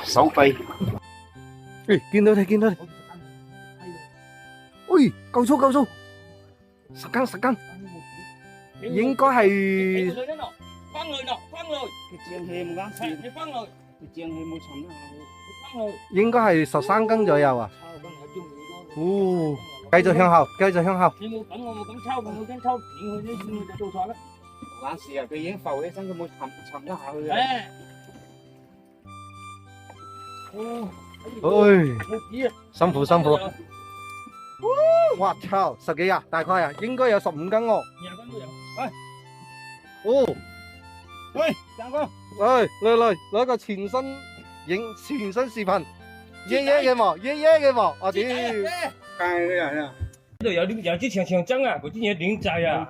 手臂。誒，見到你，見到你。喂，夠粗夠粗，10斤，應該係翻嚟咯，翻嚟。佢正氣冇啱先，你翻嚟，佢正氣冇沉得下。翻嚟。應該係13斤左右啊。哦，繼續向後，繼續向後。你冇等我冇咁抽，我冇咁抽，點去呢先就做錯啦。玩事啊！佢已經浮起身，佢冇沉得下去啊！誒。哦。唉，辛苦辛苦。哇操，10幾啊，大概啊，應該有15斤喎。廿斤都有。哦，喂，長哥，嚟嚟嚟，攞個全身視頻，耶嘅喎，耶嘅喎，我屌！介嘅人啊！呢度有啲長長針啊，嗰啲嘢點制啊？